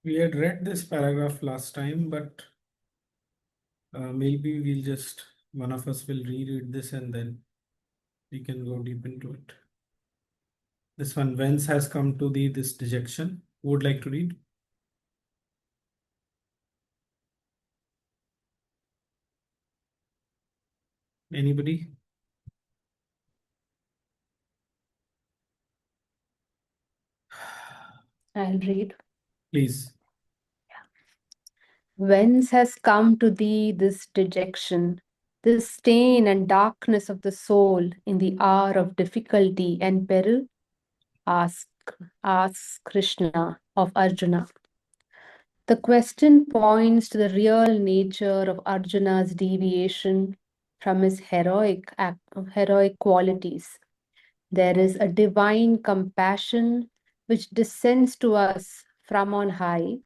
We had read this paragraph last time, but maybe one of us will reread this and then we can go deep into it. This one, whence has come to thee this dejection? Who would like to read? Anybody? I'll read. Please. Whence has come to thee this dejection, this stain and darkness of the soul in the hour of difficulty and peril? Asks Krishna of Arjuna. The question points to the real nature of Arjuna's deviation from his heroic qualities. There is a divine compassion which descends to us from on high,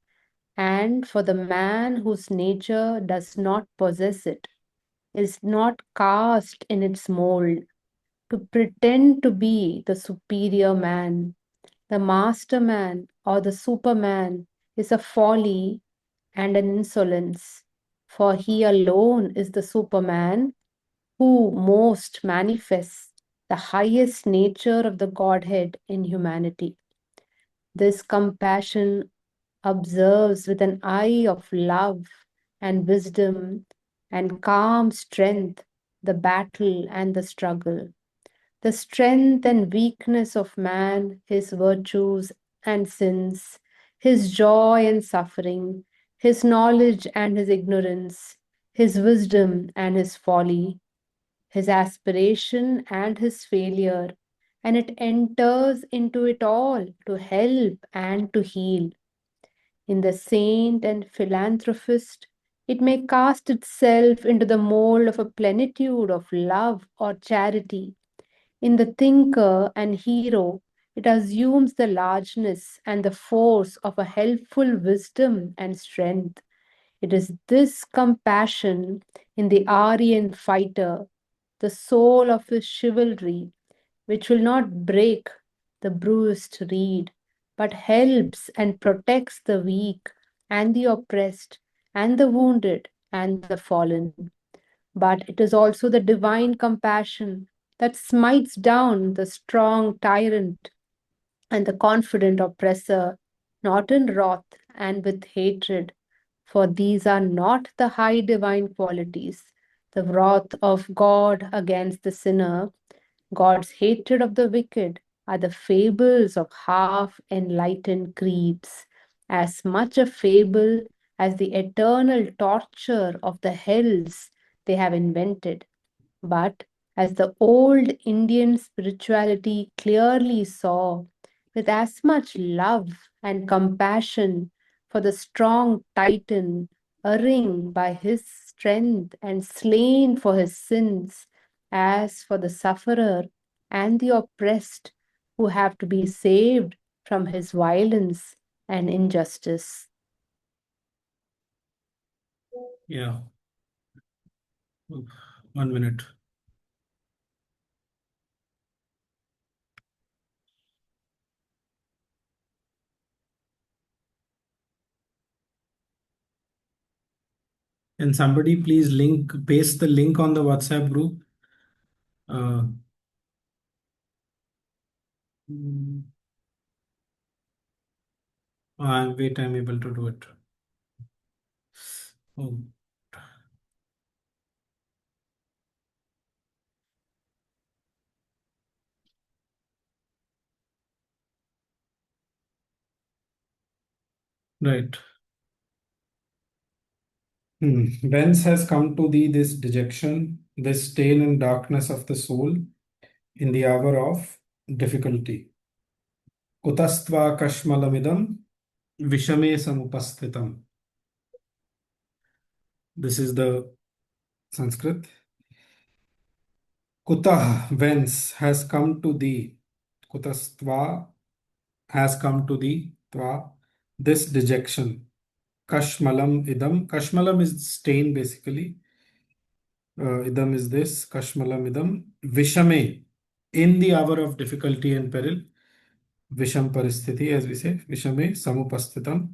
and for the man whose nature does not possess it, is not cast in its mold, to pretend to be the superior man, the master man, or the superman is a folly and an insolence, for he alone is the superman who most manifests the highest nature of the Godhead in humanity. This compassion observes with an eye of love and wisdom and calm strength the battle and the struggle, the strength and weakness of man, his virtues and sins, his joy and suffering, his knowledge and his ignorance, his wisdom and his folly, his aspiration and his failure, and it enters into it all to help and to heal. In the saint and philanthropist, it may cast itself into the mold of a plenitude of love or charity. In the thinker and hero, it assumes the largeness and the force of a helpful wisdom and strength. It is this compassion in the Aryan fighter, the soul of his chivalry, which will not break the bruised reed, but helps and protects the weak and the oppressed and the wounded and the fallen. But it is also the divine compassion that smites down the strong tyrant and the confident oppressor, not in wrath and with hatred, for these are not the high divine qualities. The wrath of God against the sinner, God's hatred of the wicked, are the fables of half enlightened creeds, as much a fable as the eternal torture of the hells they have invented. But as the old Indian spirituality clearly saw, with as much love and compassion for the strong Titan, erring by his strength and slain for his sins, as for the sufferer and the oppressed who have to be saved from his violence and injustice. Yeah. 1 minute. Can somebody please paste the link on the WhatsApp group? Uh, wait, I'm able to do it. Oh. Right. Whence has come to thee this dejection, this stain and darkness of the soul in the hour of difficulty? Kutastva kashmalamidam vishame samupasthitam. This is the Sanskrit. Kutah, whence has come to thee, kutastva has come to thee, tva, this dejection. Kashmalam idam. Kashmalam is stain basically. Idam is this. Kashmalam idam. Vishame, in the hour of difficulty and peril. Visham paristhiti, as we say. Vishame samupasthitam.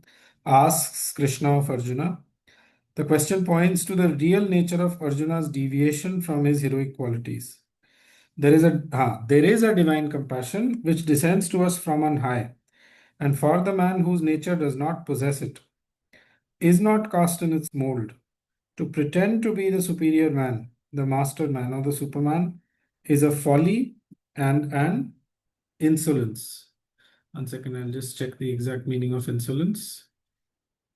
asks Krishna of Arjuna. The question points to the real nature of Arjuna's deviation from his heroic qualities. There is a divine compassion which descends to us from on high, and for the man whose nature does not possess it, is not cast in its mold, to pretend to be the superior man, the master man, or the superman is a folly and an insolence. 1 second, I'll just check the exact meaning of insolence.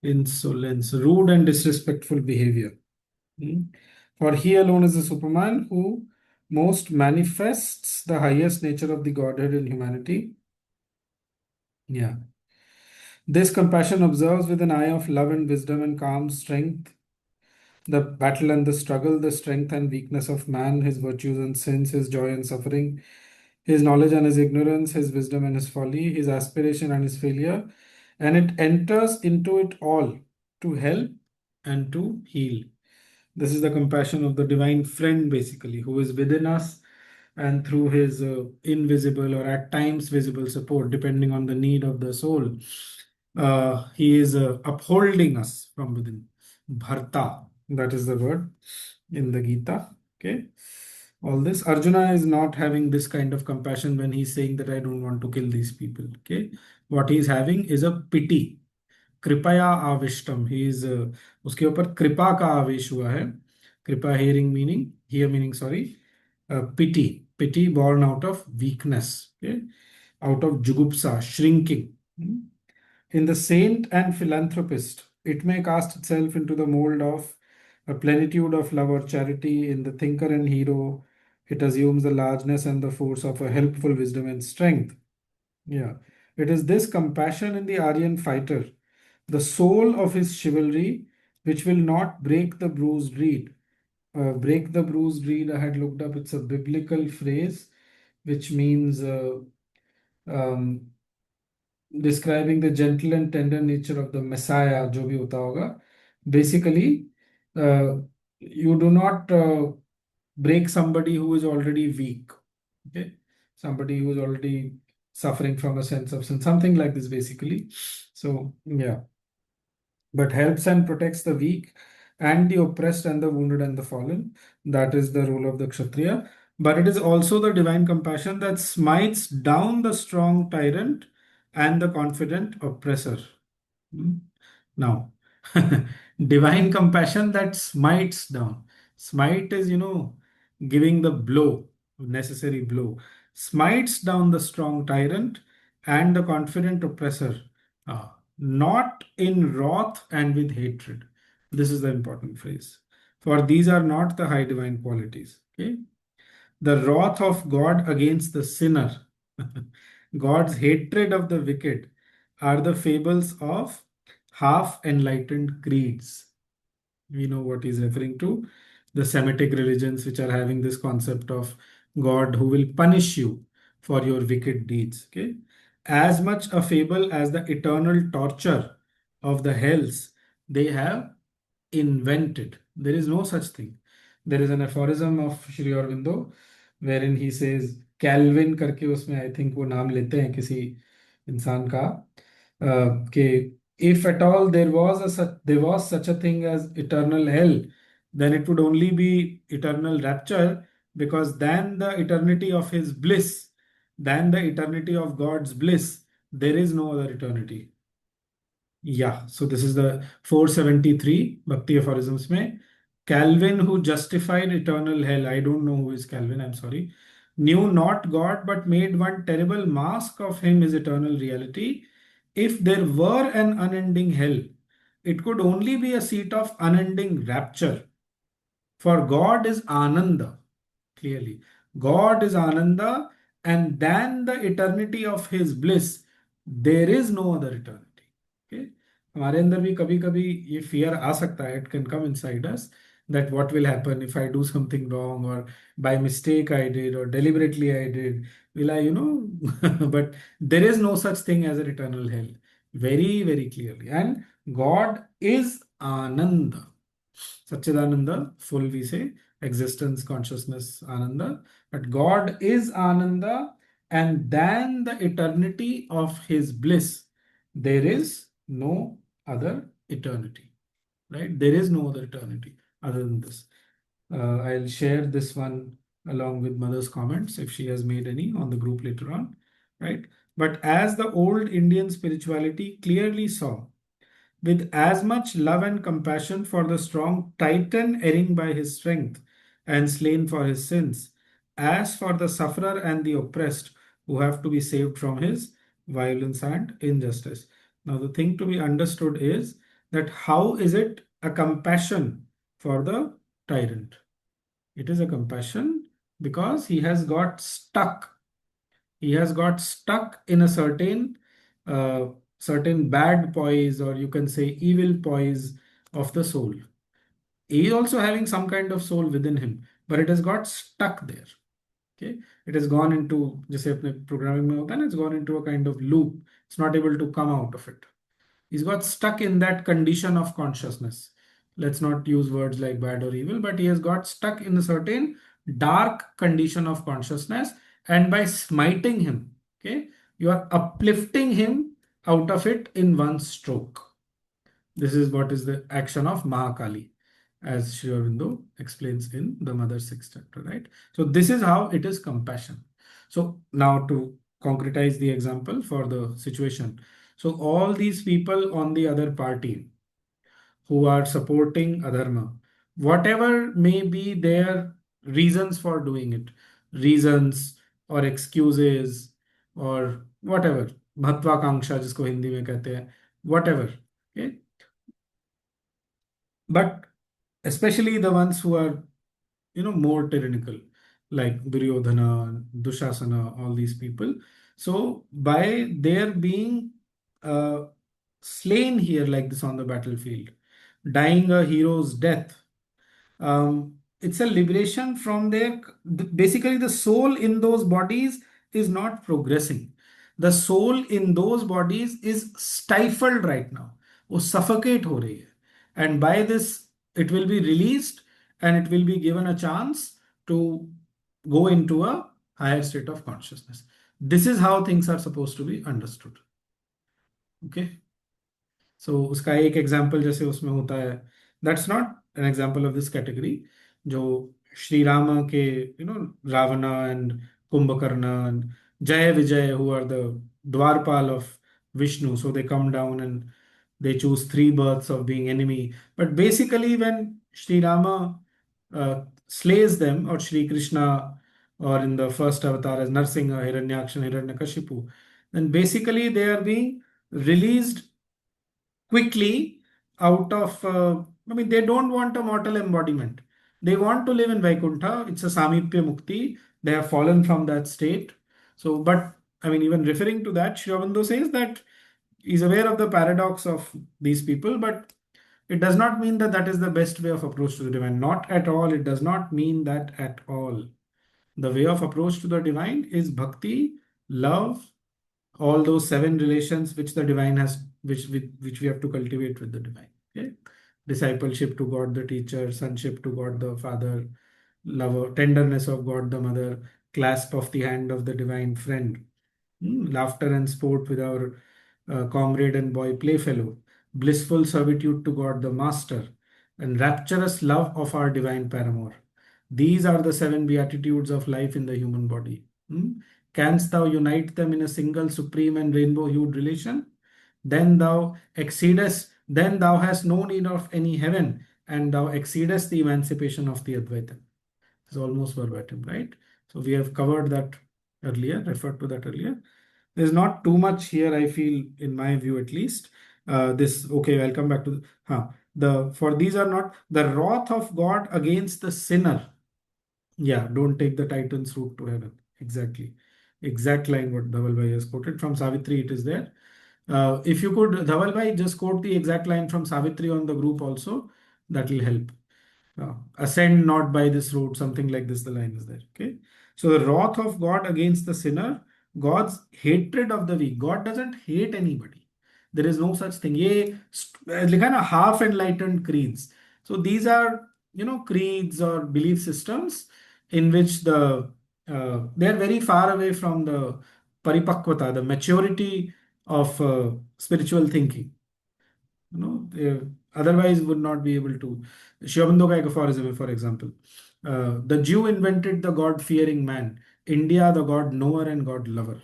Insolence, rude and disrespectful behavior. For he alone is the Superman who most manifests the highest nature of the Godhead in humanity. Yeah. This compassion observes with an eye of love and wisdom and calm strength the battle and the struggle, the strength and weakness of man, his virtues and sins, his joy and suffering, his knowledge and his ignorance, his wisdom and his folly, his aspiration and his failure, and it enters into it all to help and to heal. This is the compassion of the divine friend, basically, who is within us and through his invisible or at times visible support, depending on the need of the soul. He is upholding us from within. Bharta, that is the word in the Gita. Okay. All this, Arjuna is not having this kind of compassion when he's saying that I don't want to kill these people. Okay. What he's having is a pity. कृपया आविष्टम, he is उसके ऊपर कृपा का आवेश हुआ है. कृपा hearing meaning here meaning sorry, pity born out of weakness, okay, out of jugupsa, shrinking. In the saint and philanthropist, it may cast itself into the mold of a plenitude of love or charity. In the thinker and hero, it assumes the largeness and the force of a helpful wisdom and strength. Yeah, it is this compassion in the Aryan fighter, the soul of his chivalry, which will not break the bruised reed. Break the bruised reed, I had looked up, it's a biblical phrase which means um, describing the gentle and tender nature of the Messiah, जो भी होता होगा. Basically, you do not break somebody who is already weak. Okay, somebody who is already suffering from a sense of sin, something like this, basically. So, yeah, but helps and protects the weak and the oppressed and the wounded and the fallen. That is the role of the Kshatriya. But it is also the divine compassion that smites down the strong tyrant and the confident oppressor. Hmm? Now, divine compassion that smites down. Smite is, giving the blow, necessary blow. Smites down the strong tyrant and the confident oppressor, not in wrath and with hatred. This is the important phrase. For these are not the high divine qualities. Okay? The wrath of God against the sinner, God's hatred of the wicked, are the fables of half enlightened creeds. We know what he's referring to. The Semitic religions, which are having this concept of God who will punish you for your wicked deeds. Okay. As much a fable as the eternal torture of the hells they have invented. There is no such thing. There is an aphorism of Shri Aurobindo wherein he says, Calvin करके उसमें I think वो नाम लेते हैं किसी इंसान का, कि if at all there was such a thing as eternal hell, then it would only be eternal rapture, because then the eternity of his bliss, than the eternity of God's bliss, there is no other eternity. Yeah, so this is the 473 Bhakti aphorisms mein. Calvin, who justified eternal hell, I don't know who is Calvin, I'm sorry, knew not God but made one terrible mask of him his eternal reality. If there were an unending hell, it could only be a seat of unending rapture. For God is Ananda, clearly. God is Ananda, and than the eternity of his bliss, there is no other eternity. Okay? हमारे अंदर भी कभी कभी ये fear आ सकता है, it can come inside us, that what will happen if I do something wrong, or by mistake I did, or deliberately I did, will I, but there is no such thing as an eternal hell, very, very clearly. And God is Ananda. Satchidananda, full we say, existence, consciousness, Ananda. But God is Ananda, and than the eternity of his bliss, there is no other eternity, right? There is no other eternity other than this. I'll share this one along with mother's comments if she has made any on the group later on, right? But as the old Indian spirituality clearly saw, with as much love and compassion for the strong Titan erring by his strength and slain for his sins, as for the sufferer and the oppressed who have to be saved from his violence and injustice. Now, the thing to be understood is that how is it a compassion for the tyrant? It is a compassion because he has got stuck. He has got stuck in a uh, certain bad poise, or you can say evil poise of the soul. He is also having some kind of soul within him, but it has got stuck there. Okay, it has gone into, जैसे अपने programming में होता है ना, it's gone into a kind of loop. It's not able to come out of it. He's got stuck in that condition of consciousness. Let's not use words like bad or evil, but he has got stuck in a certain dark condition of consciousness. And by smiting him, okay, you are uplifting him out of it in one stroke. This is what is the action of Mahakali, as Sri Aurobindo explains in the Mother Sixth chapter, right? So this is how it is compassion. So now to concretize the example for the situation. So all these people on the other party who are supporting adharma, whatever may be their reasons for doing it, reasons or excuses or whatever, महत्वाकांक्षा जिसको हिंदी में कहते हैं, whatever, okay, but especially the ones who are, more tyrannical, like Duryodhana, Dushasana, all these people. So by their being uh, slain here like this on the battlefield, dying a hero's death, it's a liberation from their, basically the soul in those bodies is not progressing. The soul in those bodies is stifled right now. वो suffocate हो रही है. And by this, it will be released and it will be given a chance to go into a higher state of consciousness. This is how things are supposed to be understood. Okay. सो उसका एक example जैसे उसमें होता है, that's not an example of this category, जो श्री राम के रावणा and Kumbhakarna and जय विजय who are the द्वारपाल of Vishnu, so they come down and they choose three births of being enemy. But basically, when Sri Rama slays them, or Sri Krishna, or in the first avatar as Narsinga, Hiranyaksha, Hiranyakashipu, then basically they are being released quickly out of, they don't want a mortal embodiment. They want to live in Vaikuntha. It's a Samipya Mukti. They have fallen from that state. So, but even referring to that, Sri Aurobindo says that he's aware of the paradox of these people, but it does not mean that that is the best way of approach to the divine. Not at all. It does not mean that at all. The way of approach to the divine is bhakti, love, all those seven relations which the divine has, which we have to cultivate with the divine. Okay, discipleship to God the teacher, sonship to God the father, love, tenderness of God the mother, clasp of the hand of the divine friend, laughter and sport with our comrade and boy playfellow, blissful servitude to God the master, and rapturous love of our divine paramour. These are the seven beatitudes of life in the human body. Canst thou unite them in a single supreme and rainbow hued relation? Then thou hast no need of any heaven, and thou exceedest the emancipation of the Advaita. It's almost verbatim, right? So we have covered that earlier, referred to that earlier. There's not too much here, I feel, in my view at least. Okay, I'll come back to for these are not the wrath of God against the sinner. Yeah, don't take the Titan's route to heaven. Exactly. Exact line what Dhaval Bhai has quoted from Savitri, it is there. If you could, Dhaval Bhai, just quote the exact line from Savitri on the group also, that will help. Ascend not by this road, something like this, the line is there. Okay. So the wrath of God against the sinner, God's hatred of the weak. God doesn't hate anybody. There is no such thing. ये लिखा ना half enlightened creeds. So these are, creeds or belief systems in which they are very far away from the paripakvata, the maturity of spiritual thinking. Otherwise would not be able to. Sri Aurobindo ka ek aphorism, for example, the Jew invented the God-fearing man, India the God knower and God lover.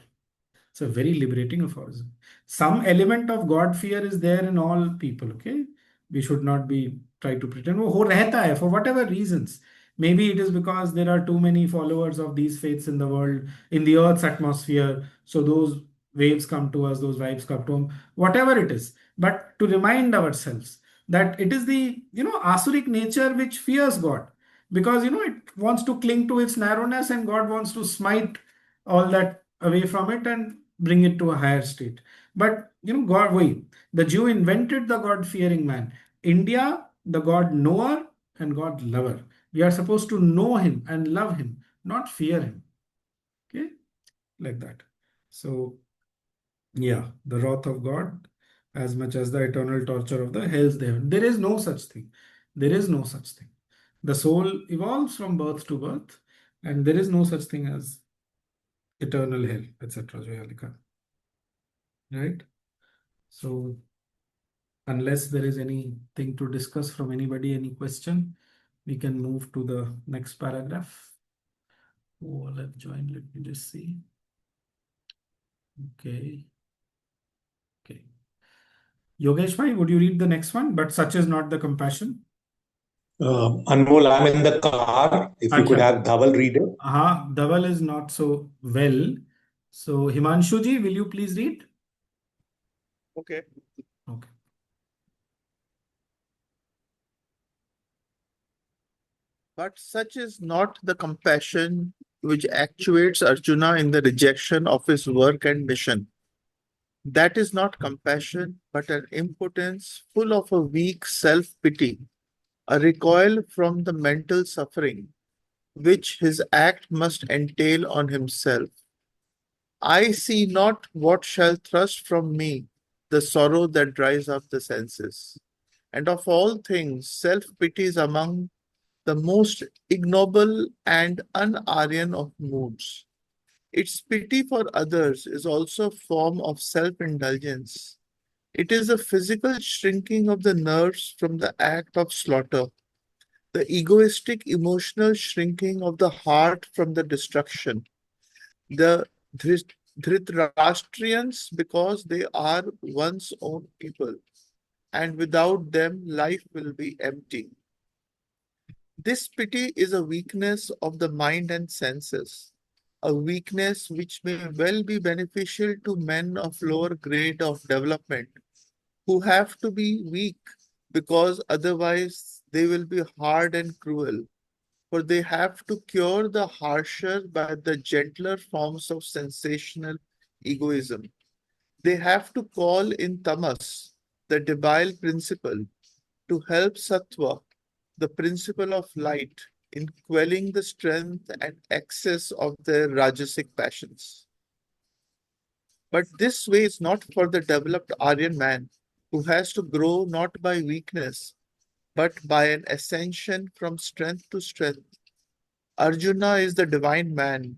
It's a very liberating aphorism. Some element of God fear is there in all people. Okay, we should not be try to pretend. वो हो रहता है for whatever reasons. Maybe it is because there are too many followers of these faiths in the world, in the Earth's atmosphere. So those waves come to us, those vibes come to them. Whatever it is, but to remind ourselves that it is the asuric nature which fears God, because it wants to cling to its narrowness, and God wants to smite all that away from it and bring it to a higher state. But God, the Jew invented the God-fearing man. India, the God knower and God lover. We are supposed to know him and love him, not fear him. Okay, like that. So, yeah, the wrath of God, as much as the eternal torture of the hells there. There is no such thing. There is no such thing. The soul evolves from birth to birth, and there is no such thing as eternal hell, etc. Joyalika. Right? So, unless there is anything to discuss from anybody, any question, we can move to the next paragraph. Who all have joined? Let me just see. Okay. Okay. Yogesh bhai, would you read the next one? But such is not the compassion. Anmol, I'm in the car. If you could Acha. have Dhaval read it. Dhaval is not so well. So, Himanshu ji, will you please read? Okay. Okay. But such is not the compassion which actuates Arjuna in the rejection of his work and mission. That is not compassion, but an impotence full of a weak self-pity, a recoil from the mental suffering which his act must entail on himself. I see not what shall thrust from me the sorrow that dries up the senses. And of all things, self-pity is among the most ignoble and un-Aryan of moods. Its pity for others is also a form of self-indulgence. It is a physical shrinking of the nerves from the act of slaughter, the egoistic emotional shrinking of the heart from the destruction. The Dhritarashtrians, because they are one's own people, and without them life will be empty. This pity is a weakness of the mind and senses, a weakness which may well be beneficial to men of lower grade of development, who have to be weak because otherwise they will be hard and cruel, for they have to cure the harsher by the gentler forms of sensational egoism. They have to call in tamas, the debile principle, to help sattva, the principle of light, in quelling the strength and excess of their rajasic passions. But this way is not for the developed Aryan man, who has to grow not by weakness, but by an ascension from strength to strength. Arjuna is the divine man,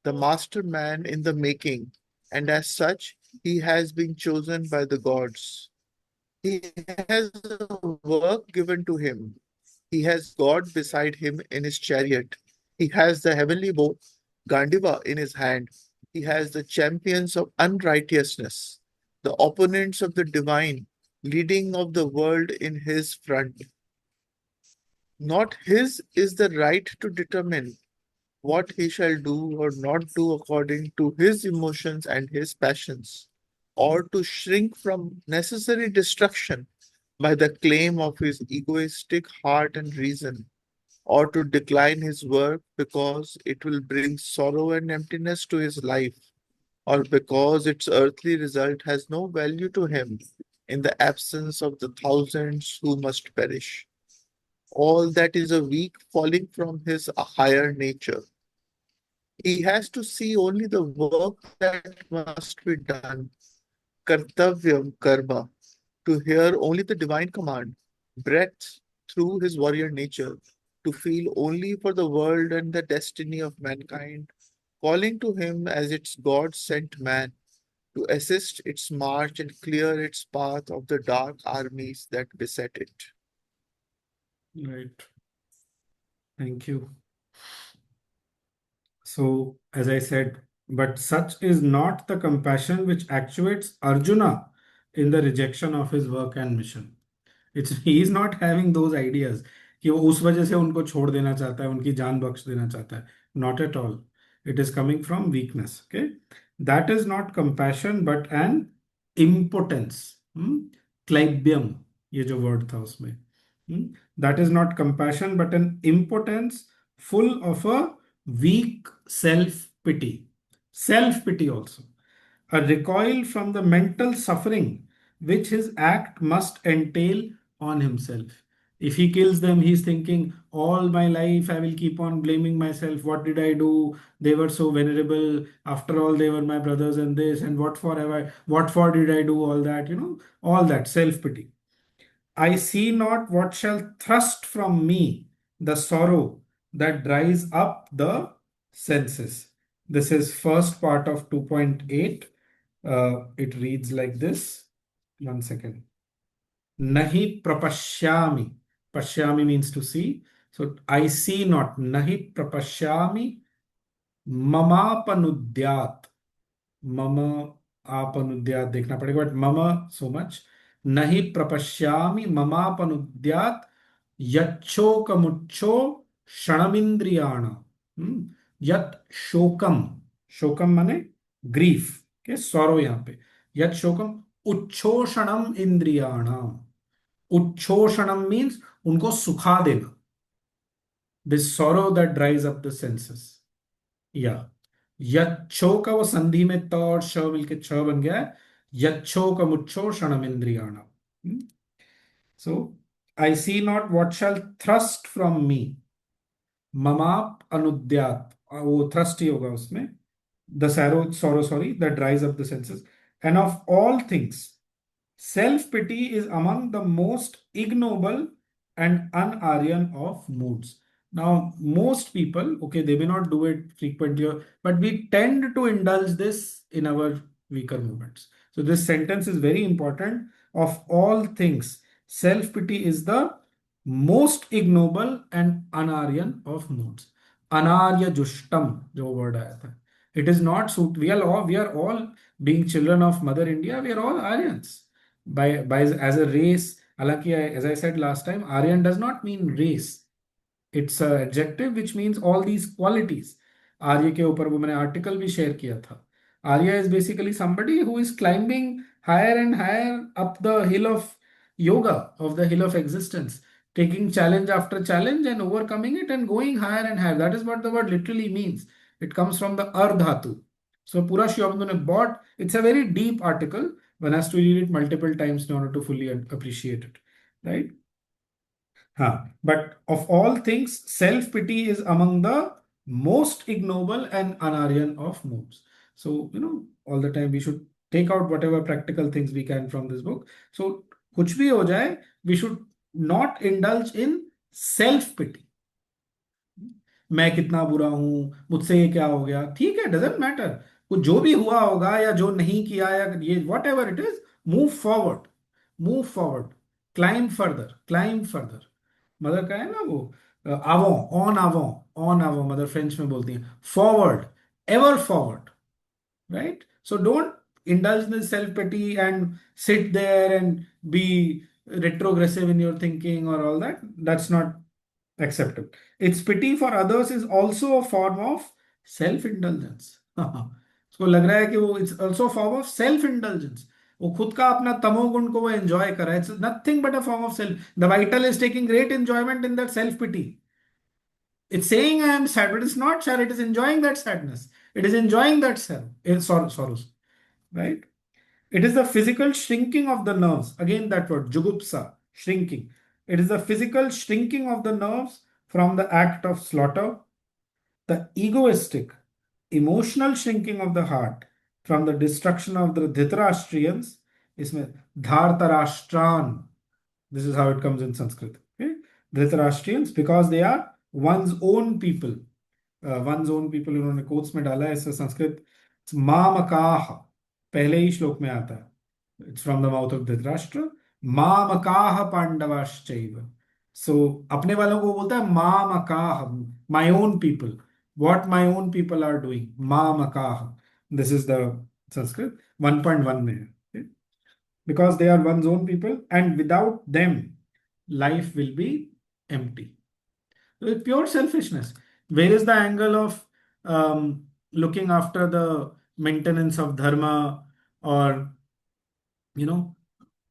the master man in the making, and as such, he has been chosen by the gods. He has a work given to him. He has God beside him in his chariot. He has the heavenly bow, Gandiva, in his hand. He has the champions of unrighteousness, the opponents of the divine, leading of the world in his front. Not his is the right to determine what he shall do or not do according to his emotions and his passions, or to shrink from necessary destruction by the claim of his egoistic heart and reason, or to decline his work because it will bring sorrow and emptiness to his life, or because its earthly result has no value to him in the absence of the thousands who must perish. All that is a weak falling from his higher nature. He has to see only the work that must be done, kartavyam karma, to hear only the divine command, breath through his warrior nature, to feel only for the world and the destiny of mankind, calling to him as its God sent man, to assist its march and clear its path of the dark armies that beset it. Right. Thank you. So, as I said, but such is not the compassion which actuates Arjuna in the rejection of his work and mission. He is not having those ideas कि वो उस वजह से उनको छोड़ देना चाहता है, उनकी जान बख्श देना चाहता है. Not at all. It is coming from weakness. Okay, that is not compassion but an impotence. Klaibyam, ये जो word था उसमें. That is not compassion but an impotence full of a weak self-pity. Self-pity also. A recoil from the mental suffering which his act must entail on himself. If he kills them, he's thinking, all my life I will keep on blaming myself. What did I do? They were so venerable. After all, they were my brothers and this, and what for did I do all that? All that self-pity. I see not what shall thrust from me the sorrow that dries up the senses. This is first part of 2.8. It reads like this. One second. Nahi prapashyami. Pashyami means to see. So I see not. Nahi prapashyami mamapanudyat. Mama apanudyat देखना पड़ेगा, but mama so much. Nahi prapashyami mamapanudyat yachokam shanamindriyana. Yat shokam. Shokam माने grief. Okay, sorrow यहाँ पे. Yat shokam uchoshanam indriyana. Uchoshanam means उनको सुखा देना. This sorrow that dries up the senses. Yeah. यच्छो का वो संधि में त और श मिलके छ बन गया है. यच्छो का मुच्छो क्षणमिंद्रियाणाम. So I see not what shall thrust from me. ममाप अनुद्यात, वो thrust ही होगा उसमें. The sorrow, that dries up the senses. And of all things, self-pity is among the most ignoble and un-Aryan of moods. Now, most people, okay, they may not do it frequently, but we tend to indulge this in our weaker moments. So this sentence is very important. Of all things, self-pity is the most ignoble and un-Aryan of moods. Anarya Jushtam, जो word आया था. It is not suit. We are all being children of Mother India. We are all Aryans. By as a race. हालांकि, as I said last time, Aryan does not mean race. It's an adjective which means all these qualities. Arya के ऊपर वो मैंने article भी share किया था. Arya is basically somebody who is climbing higher and higher up the hill of yoga, of the hill of existence, taking challenge after challenge and overcoming it and going higher and higher. That is what the word literally means. It comes from the Ar Dhatu. So Pura Shiv Aurobindo ne bought. It's a very deep article. One has to read it multiple times in order to fully appreciate it, right? But of all things, self-pity is among the most ignoble and un-Aryan of moods. So, all the time we should take out whatever practical things we can from this book. So, कुछ भी हो जाए, we should not indulge in self-pity. मैं कितना बुरा हूं, मुझसे ये क्या हो गया, ठीक है, doesn't matter. कुछ जो भी हुआ होगा या जो नहीं किया या ये whatever it is, move forward, climb further. Mother का है ना वो ऑन आवो मदर फ्रेंच में बोलती हैं, forward, ever forward, right? So don't indulge in self-pity and sit there and be retrogressive in your thinking or all that. That's not acceptable. Its pity for others is also a form of self-indulgence. उसको लग रहा है कि वो it's also a form of self-indulgence. वो खुद का अपना तमोगुण को वो एंजॉय कर रहा है. It's nothing but a form of self. The vital is taking great enjoyment in that self-pity. It's saying I am sad, but it's not sad. It is enjoying that sadness. It is enjoying that sorrows. Right? It is the physical shrinking of the nerves. Again, that word, jugupsa, shrinking. It is the physical shrinking of the nerves from the act of slaughter. The egoistic, emotional shrinking of the heart from the destruction of the Dhritarashtrians. इसमें Dhartarashtran. This is how it comes in Sanskrit. Okay? Dhritarashtrians, because they are one's own people. One's own people, उन्होंने quotes में डाला है. Sanskrit, it's mamakaha. पहले ही श्लोक में आता है. It's from the mouth of Dhritarashtra. मामकाः पांडवाश्चैव. So अपने वालों को बोलता है मामकाः, my own people. What my own people are doing. मामकाः. This is the Sanskrit 1.1 में है. Okay? Because they are one's own people, and without them, life will be empty. So it's pure selfishness. Where is the angle of looking after the maintenance of dharma, or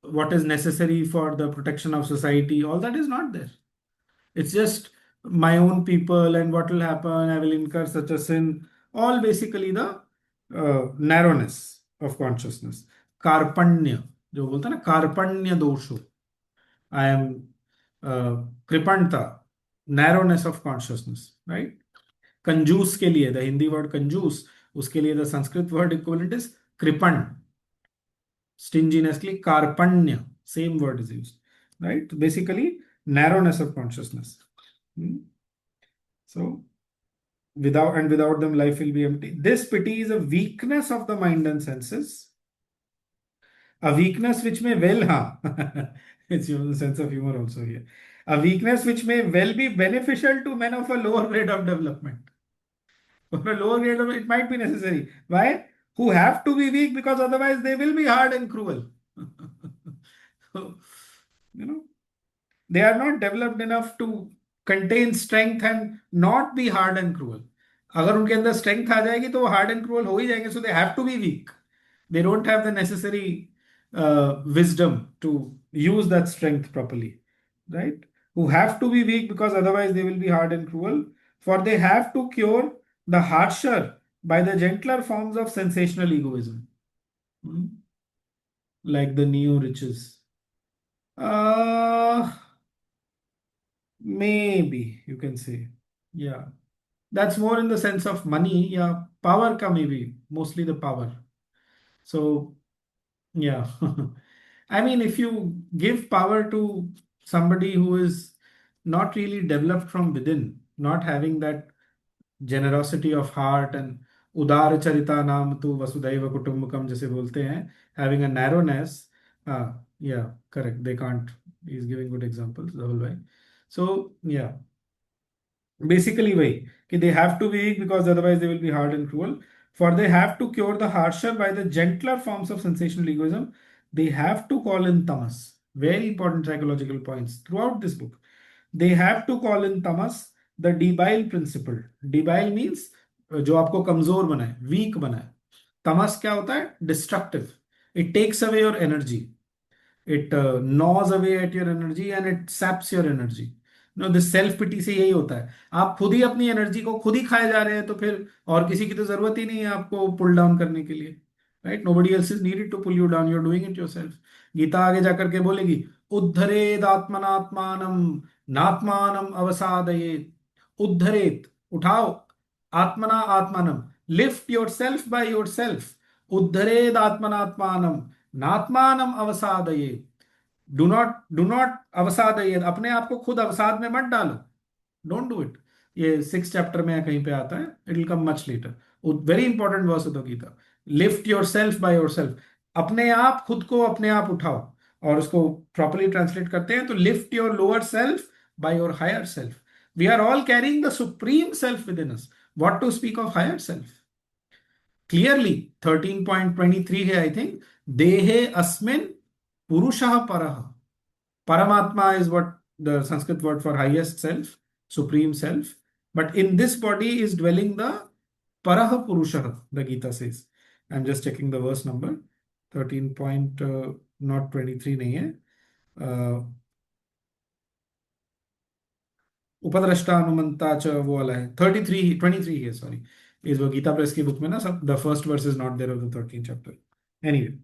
what is necessary for the protection of society? All that is not there. It's just my own people, and what will happen? I will incur such a sin. All basically the narrowness of consciousness. Karpanya, जो बोलता है ना, कार्पण्य दोषो. I am kripanta, narrowness of consciousness, right? कंजूस के लिए the Hindi word कंजूस, उसके लिए the Sanskrit word equivalent is kripan. Stinginessly, karpanya, same word is used, right? Basically, narrowness of consciousness. So, without them, life will be empty. This pity is a weakness of the mind and senses. A weakness which may well, it's a sense of humor also here. A weakness which may well be beneficial to men of a lower grade of development. For a lower grade of, it might be necessary. Why? Who have to be weak, because otherwise they will be hard and cruel. So, they are not developed enough to contain strength and not be hard and cruel. अगर उनके अंदर strength आ जाएगी तो वो hard and cruel हो ही जाएंगे. So they have to be weak. They don't have the necessary wisdom to use that strength properly, right? Who have to be weak, because otherwise they will be hard and cruel. For they have to cure the harsher by the gentler forms of sensational egoism, like the neo riches. Maybe you can say, yeah, that's more in the sense of money. Yeah, power ka maybe, mostly the power. So yeah, I mean, if you give power to somebody who is not really developed from within, not having that generosity of heart and udar charita naam tu vasudhaiva kutumbakam जैसे बोलते हैं, having a narrowness, yeah, correct, they can't. He's giving good examples the whole way. So yeah, basically वही कि they have to be weak, because otherwise they will be hard and cruel. For they have to cure the harsher by the gentler forms of sensational egoism. They have to call in tamas. Very important psychological points throughout this book. They have to call in tamas the debile principle. Debile means जो आपको कमजोर बनाए, weak बनाए. Tamas क्या होता है? Destructive. It takes away your energy. It gnaws away at your energy and it saps your energy. This self pity से यही होता है. आप खुद ही अपनी एनर्जी को खुद ही खाए जा रहे हैं, तो फिर और किसी की तो जरूरत ही नहीं है आपको पुल डाउन करने के लिए, right? Nobody else is needed to pull you down, you are doing it yourself. Gita आगे जाकर के बोलेगी, उद्धरेद आत्मनात्मानम नात्मानम अवसादयेत. उद्धरेत, उठाओ, आत्मना आत्मानम, लिफ्ट योरसेल्फ बाय योरसेल्फ. उद्धरेद आत्मनात्मानम नात्मानम अवसादयेत. डू नॉट अवसादयेत, अपने आप को खुद अवसाद में मत डालो. Don't do it. ये 6th चैप्टर में कहीं पे आता है. It will come much later. Very important verse of the Gita. Lift yourself by yourself. अपने आप खुद को अपने आप उठाओ. और उसको प्रॉपरली ट्रांसलेट करते हैं तो lift your lower self by your higher self. We are all carrying the supreme self within us. What to speak of higher self? Clearly 13.23 है, आई थिंक. देहे अस्मिन Purusha Paraha. Paramatma is what the Sanskrit word for highest self, supreme self. But in this body is dwelling the Paraha Purusha, the Gita says. I'm just checking the verse number. 13. Not 23 नहीं है. Upadrashta Anumanta cha वो वाला है. 23 है, sorry. Is वो Gita Press की book में ना, सब the first verse is not there of the 13th chapter. Anyway.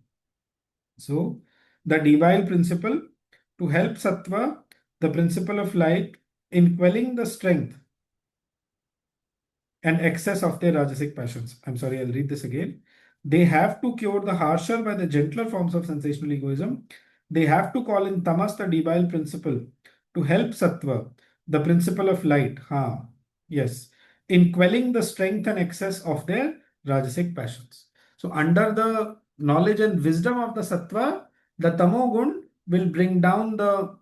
So the debile principle to help sattva, the principle of light, in quelling the strength and excess of their rajasic passions. I'm sorry, I'll read this again. They have to cure the harsher by the gentler forms of sensational egoism. They have to call in tamas, the debile principle, to help sattva, the principle of light. Yes, in quelling the strength and excess of their rajasic passions. So under the knowledge and wisdom of the sattva, the tamogun will bring down the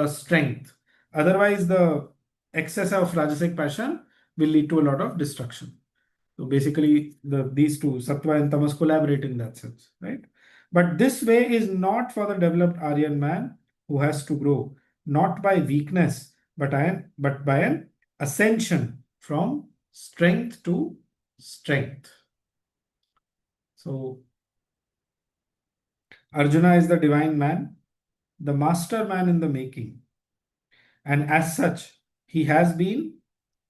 strength. Otherwise, the excess of rajasic passion will lead to a lot of destruction. So basically, these two, sattva and tamas, collaborate in that sense, right? But this way is not for the developed Aryan man who has to grow, not by weakness, but by an ascension from strength to strength. So Arjuna is the divine man, the master man in the making. And as such, he has been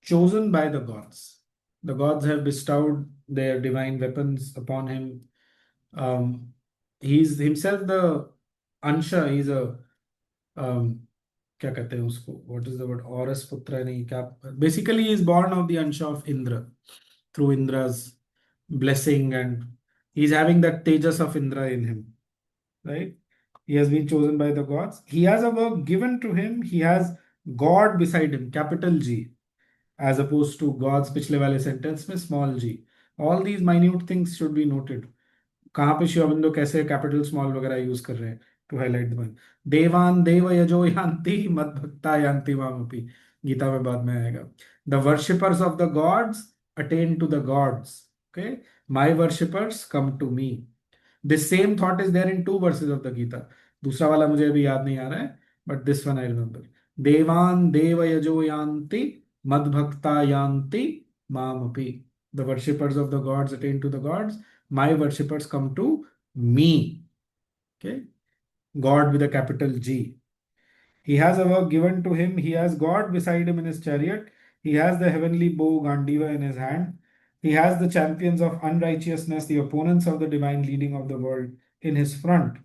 chosen by the gods. The gods have bestowed their divine weapons upon him. He's himself the Ansha. He's a क्या कहते हैं उसको? What is the word? Auras Putra नहीं क्या? Basically, he is born of the Ansha of Indra through Indra's blessing, and he's having that tejas of Indra in him, right? He has been chosen by the gods. He has a work given to him. He has God beside him, capital G, as opposed to God's पिछले वाले sentence में small g. All these minute things should be noted. कहाँ पे शिव अरविंदो कैसे capital small वगैरह use कर रहे हैं टू हाईलाइट द पॉइंट. देवान देव यजो यान्ति मद भक्ता यान्ति मामपि. गीता में बाद में आएगा. The worshippers of the gods attain to the gods. Okay, my worshippers come to me. This same thought is there in 2 verses of the Gita. दूसरा वाला मुझे अभी याद नहीं आ रहा है, but this one I remember. देवान देव यजो यान्ति मद भक्ता यान्ति मामपि. The worshippers of the gods attain to the gods. My worshippers come to me. Okay, God with a capital G. He has a work given to him. He has God beside him in his chariot. He has the heavenly bow Gandiva in his hand. He has the champions of unrighteousness, the opponents of the divine leading of the world, in his front.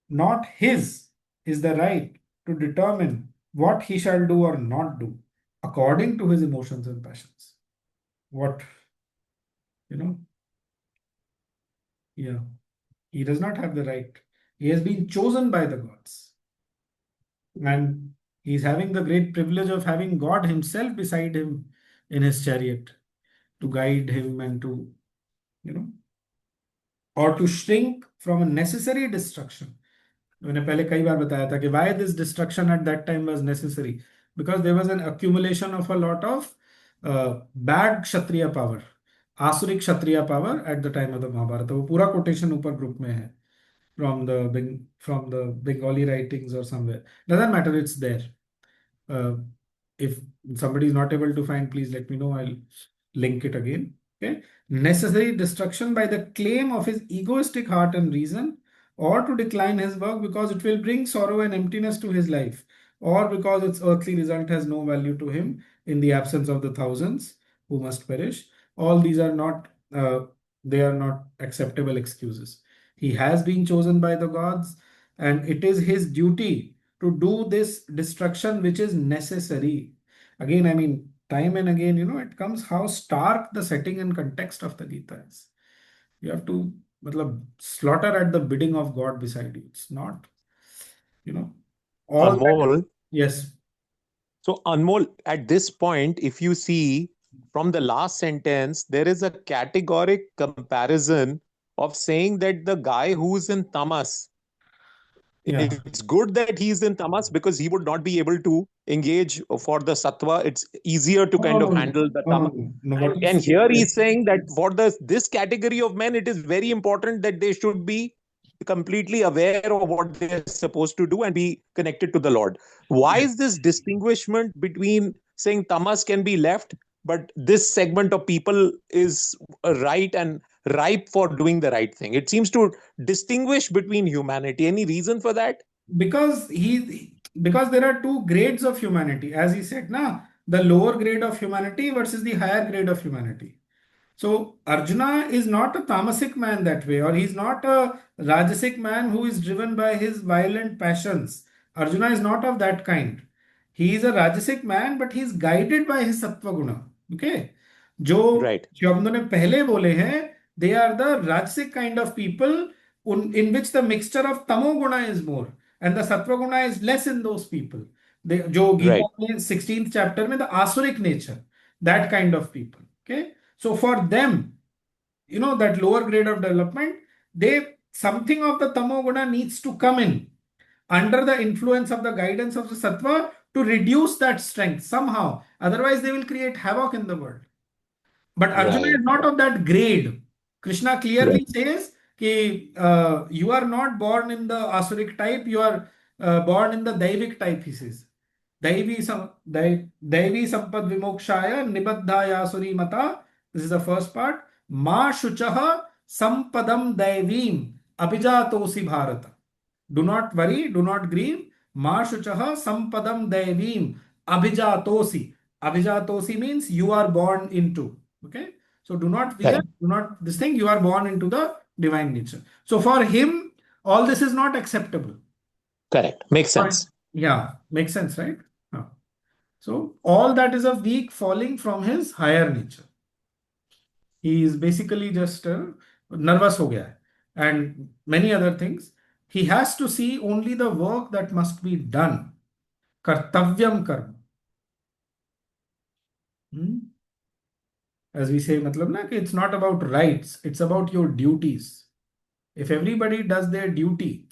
Not his is the right to determine what he shall do or not do according to his emotions and passions. What? Yeah, he does not have the right. He has been chosen by the gods, and he's having the great privilege of having God himself beside him in his chariot to guide him and to, or to shrink from a necessary destruction. मैंने पहले कई बार बताया था कि why this destruction at that time was necessary, because there was an accumulation of a lot of bad Kshatriya power, आसुरिक Kshatriya power at the time of the Mahabharata. वो पूरा quotation ऊपर ग्रुप में है from the Bengali writings or somewhere. Doesn't matter, it's there. If somebody is not able to find, please let me know. I'll link it again. Okay, necessary destruction by the claim of his egoistic heart and reason, or to decline his work because it will bring sorrow and emptiness to his life, or because its earthly result has no value to him in the absence of the thousands who must perish. All these are not they are not acceptable excuses. He has been chosen by the gods, and it is his duty to do this destruction which is necessary. Again, I mean, time and again, it comes how stark the setting and context of the Gita is. You have to slaughter at the bidding of God beside you. It's not, all that. Anmol. Yes. So, Anmol, at this point, if you see from the last sentence, there is a categoric comparison of saying that the guy who's in tamas, it's good that he's in tamas because he would not be able to engage for the sattva. It's easier to kind of handle the tamas. And here he's saying that for this category of men, it is very important that they should be completely aware of what they're supposed to do and be connected to the Lord. Why is this distinguishment between saying tamas can be left, but this segment of people is right and ripe for doing the right thing? It seems to distinguish between humanity. Any reason for that? Because there are 2 grades of humanity, as he said, the lower grade of humanity versus the higher grade of humanity. So Arjuna is not a tamasic man that way, or he's not a rajasic man who is driven by his violent passions. Arjuna is not of that kind. He is a rajasic man, but he is guided by his sattva guna. Okay, जो शिवबंधु ने पहले बोले हैं, they are the rajasic kind of people in which the mixture of tamo guna is more and the sattva guna is less in those people. जो गीता में 16th chapter में the asuric nature, that kind of people. Okay, so for them, that lower grade of development, something of the tamoguna needs to come in under the influence of the guidance of the sattva to reduce that strength somehow. Otherwise, they will create havoc in the world. But Arjuna Right. is not of that grade. Krishna clearly Right. says कि you are not born in the Asuric type, you are born in the Daivik type, he says. Daivi sampad vimokshaya nibaddhaya asuri mata. This is the first part. Ma shuchaha sampadam daivim abhijatosi bharata. Do not worry, do not grieve. Ma shuchaha sampadam daivim abhijatosi. Abhijatosi means you are born into. Okay. So do not fear, Correct. do not this thing, you are born into the divine nature. So for him, all this is not acceptable. Correct. Makes Fine. sense. Yeah, makes sense, right? Huh. So all that is a weak falling from his higher nature. He is basically just nervous ho gaya hai. And many other things. He has to see only the work that must be done. Kartavyam karma. Hmm? As we say, matlab na, कि it's not about rights, it's about your duties. If everybody does their duty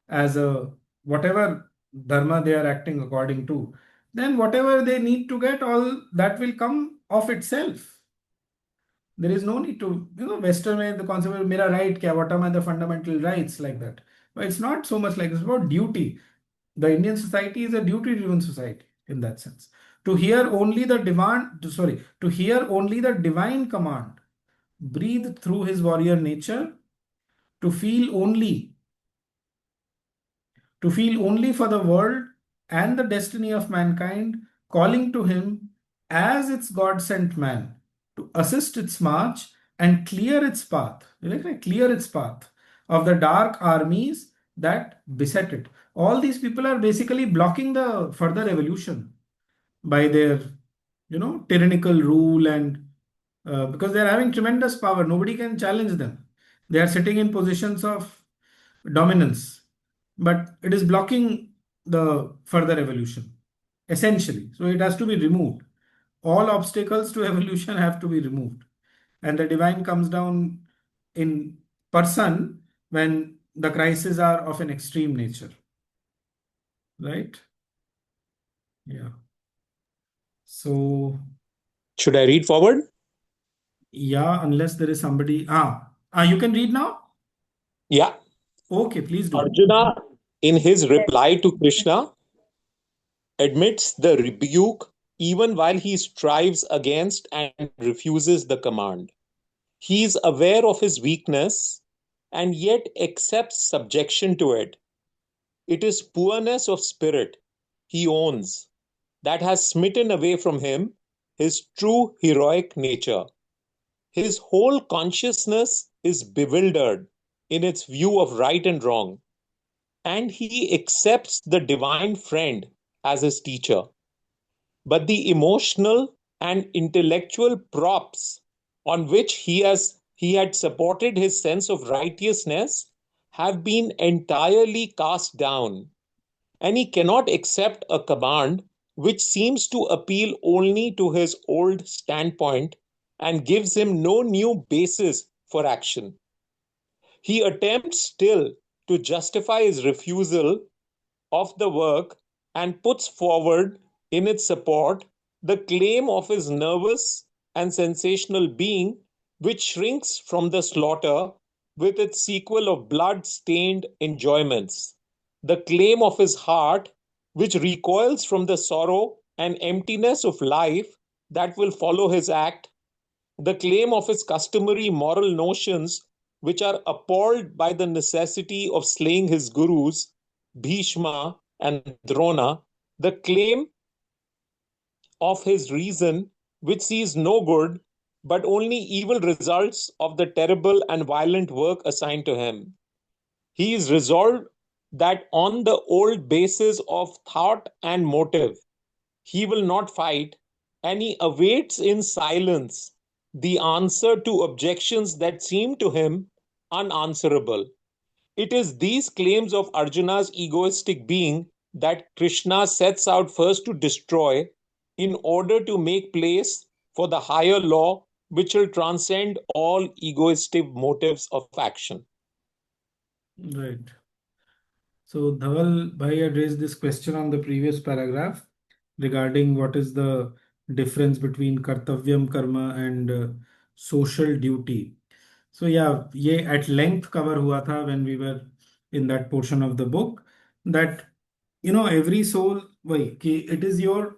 as a whatever dharma they are acting according to, then whatever they need to get, all that will come of itself. There is no need to, Western way, the concept of mera right kya, what are the fundamental rights like that. But it's not so much like it's about duty. The Indian society is a duty-driven society in that sense. To hear only the divine command, breathe through his warrior nature, to feel only for the world and the destiny of mankind, calling to him as its God sent man to assist its march and clear its path. Clear its path of the dark armies that beset it. All these people are basically blocking the further evolution by their, tyrannical rule, and because they are having tremendous power, nobody can challenge them. They are sitting in positions of dominance, but it is blocking the further evolution essentially. So it has to be removed. All obstacles to evolution have to be removed, and the divine comes down in person when the crises are of an extreme nature, right? Yeah. So Should I read forward? yeah, unless there is somebody. You can read now. Yeah. Okay, please do. Arjuna, in his reply to Krishna, admits the rebuke even while he strives against and refuses the command. He is aware of his weakness and yet accepts subjection to it. It is poorness of spirit, he owns, that has smitten away from him his true heroic nature. His whole consciousness is bewildered in its view of right and wrong, and he accepts the divine friend as his teacher. But the emotional and intellectual props on which he had supported his sense of righteousness have been entirely cast down, and he cannot accept a command which seems to appeal only to his old standpoint and gives him no new basis for action. He attempts still to justify his refusal of the work and puts forward in its support the claim of his nervous and sensational being, which shrinks from the slaughter with its sequel of blood-stained enjoyments, the claim of his heart, which recoils from the sorrow and emptiness of life that will follow his act, the claim of his customary moral notions, which are appalled by the necessity of slaying his gurus, Bhishma and Drona, the claim of his reason, which sees no good but only evil results of the terrible and violent work assigned to him. He is resolved that on the old basis of thought and motive, he will not fight, and he awaits in silence the answer to objections that seem to him unanswerable. It is these claims of Arjuna's egoistic being that Krishna sets out first to destroy in order to make place for the higher law which will transcend all egoistic motives of action. Right. So Dhaval Bhai had raised this question on the previous paragraph regarding what is the difference between kartavyam karma and social duty. So yeah, ये at length cover हुआ था when we were in that portion of the book, that every soul, वही कि it is your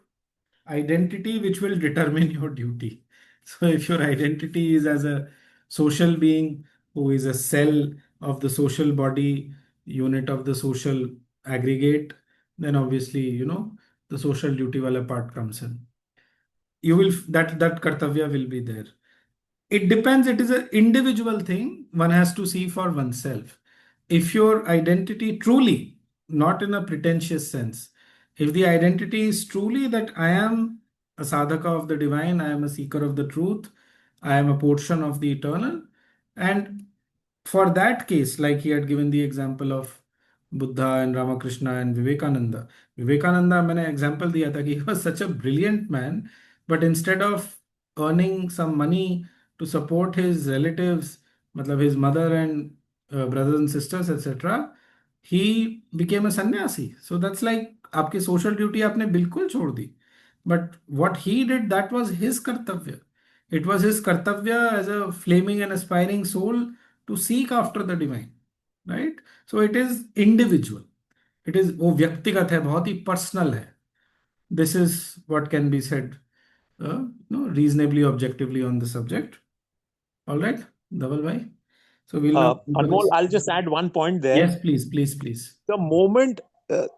identity which will determine your duty. So if your identity is as a social being who is a cell of the social body, unit of the social aggregate, then obviously, the social duty wala part comes in. You will that kartavya will be there. It depends. It is an individual thing. One has to see for oneself. If your identity truly, not in a pretentious sense, if the identity is truly that I am a sadhaka of the divine, I am a seeker of the truth, I am a portion of the eternal, and for that case, like he had given the example of Buddha and Ramakrishna and Vivekananda. Vivekananda, मैंने example दिया था कि he was such a brilliant man, but instead of earning some money to support his relatives, मतलब his mother and brothers and sisters, etc., he became a sannyasi. So that's like आपकी social duty आपने बिल्कुल छोड़ दी. But what he did, that was his kartavya. It was his kartavya as a flaming and aspiring soul to seek after the divine, right? So it is individual. It is वो व्यक्तिगत है, बहुत ही personal है. This is what can be said, reasonably objectively on the subject. All right, Dhaval bhai. So we'll now. Anmol, I'll just add one point there. Yes, please. The moment,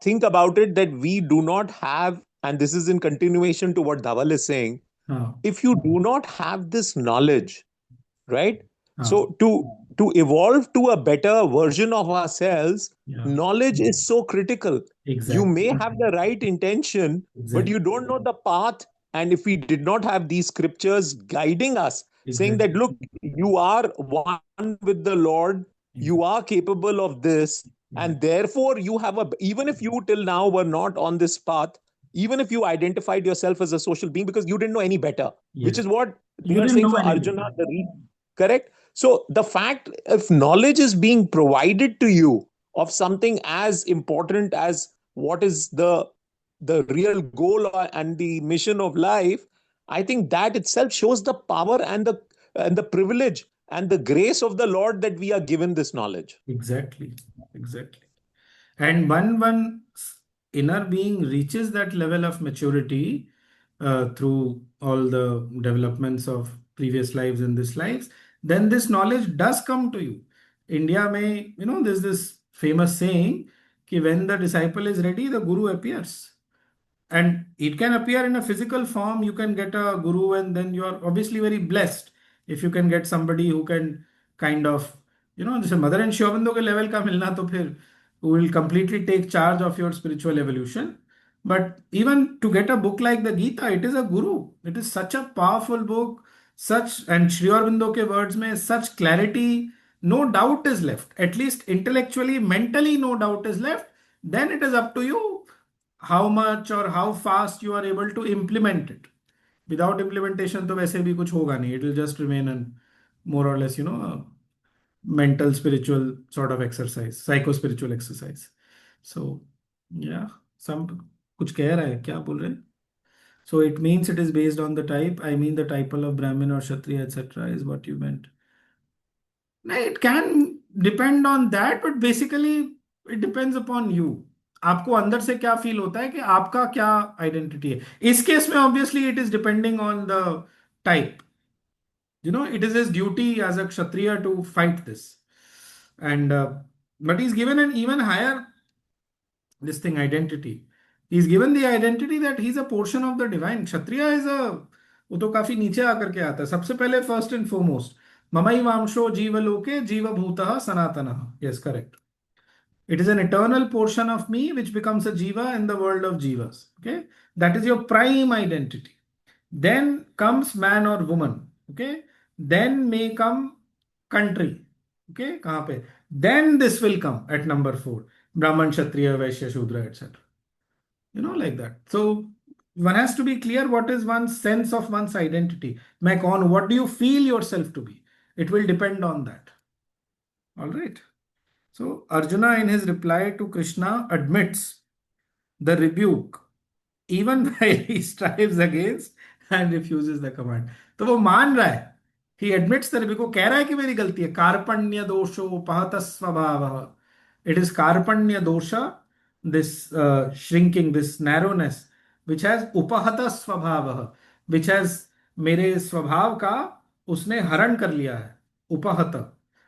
think about it, that we do not have, and this is in continuation to what Dhaval is saying, if you do not have this knowledge, right? So to evolve to a better version of ourselves, knowledge is so critical. Exactly. You may have the right intention, but you don't know the path. And if we did not have these scriptures guiding us, saying that, look, you are one with the Lord, you are capable of this, and therefore you have even if you till now were not on this path, even if you identified yourself as a social being because you didn't know any better, which is what they are saying for Arjuna, correct? So the fact, if knowledge is being provided to you of something as important as what is the real goal and the mission of life, I think that itself shows the power and the privilege and the grace of the Lord that we are given this knowledge. Exactly. And when one's inner being reaches that level of maturity through all the developments of previous lives and this lives, then this knowledge does come to you. India may, there's this famous saying कि when the disciple is ready, the guru appears. And it can appear in a physical form. You can get a guru, and then you are obviously very blessed if you can get somebody who can kind of, जैसे mother and Shiv Aurobindo के level का मिलना, तो फिर who will completely take charge of your spiritual evolution. But even to get a book like the Gita, it is a guru. It is such a powerful book, and Sri Aurobindo ke words mein such clarity, no doubt is left. At least intellectually, mentally, no doubt is left. Then it is up to you how much or how fast you are able to implement it. Without implementation, तो वैसे भी कुछ होगा नहीं. It will just remain an more or less, a mental spiritual sort of exercise, psycho spiritual exercise. So yeah, कुछ कह रहा है, क्या बोल रहे हैं? So it means it is based on the type. I mean the title of Brahmin or Kshatriya, etc. is what you meant. It can depend on that, but basically it depends upon you. आपको अंदर से क्या feel होता है कि आपका क्या identity है. इस केस में obviously it is depending on the type. It is his duty as a Kshatriya to fight this. And but he's given an even higher identity. He's given the identity that he's a portion of the divine. Kshatriya is वो तो काफी नीचे आकर के आता है. सबसे पहले फर्स्ट एंड फॉरमोस्ट ममैवांशो जीवलोके जीवभूतः सनातनः. Yes, correct. It is an eternal portion of me which becomes a jiva in the world of jivas. Okay, that is your prime identity. Then comes man or woman. Okay, then may come country. Okay, कहाँ पे? Then this will come at number 4. Brahman, Kshatriya, Vaishya, Shudra, etc. Like that. So one has to be clear what is one's sense of one's identity. मैं कौन? What do you feel yourself to be? It will depend on that. All right. So Arjuna, in his reply to Krishna, admits the rebuke even while he strives against and refuses the command. तो वो मान रहा है. He admits the rebuke. वो कह रहा है कि मेरी गलती है. कार्पण्य दोषो उपहत स्वभावः. It is कार्पण्य dosha, this shrinking, this narrowness, which has उपहत स्वभावः, which has मेरे स्वभाव का उसने हरण कर लिया है. उपहत,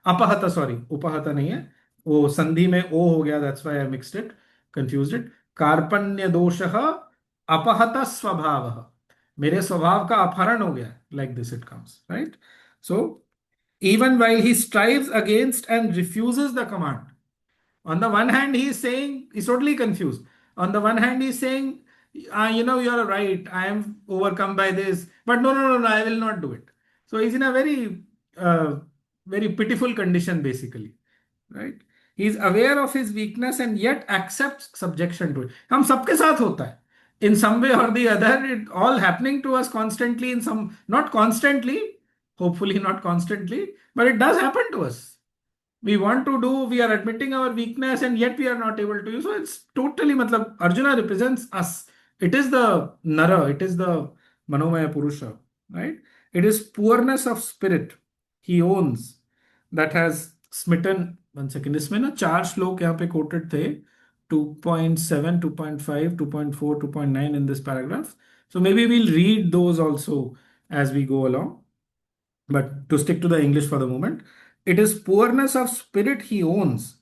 अपहत, सॉरी, उपहत नहीं है, वो संधि में ओ हो गया, that's why I mixed it, confused it. कार्पण्य दोषः अपहत स्वभावः, मेरे स्वभाव का अपहरण हो गया. Like this it comes, right? So even while he strives against and refuses the command, on the one hand he is saying, he's totally confused. On the one hand he's saying, you're right, I am overcome by this, but no, I will not do it. So he's in a very pitiful condition basically, right? He is aware of his weakness and yet accepts subjection to it. हम सबके साथ होता है. In some way or the other, it all happening to us constantly, in some, not constantly, hopefully not constantly, but it does happen to us. We want to do, we are admitting our weakness and yet we are not able to. So it's totally, matlab, Arjuna represents us. It is the Nara, it is the Manomaya Purusha, right? It is poorness of spirit he owns that has smitten. 1 second, इसमें ना 4 श्लोक यहाँ पे quoted थे, 2.7, 2.5, 2.4, 2.9 in this paragraph. So maybe we'll read those also as we go along. But to stick to the English for the moment, it is poorness of spirit he owns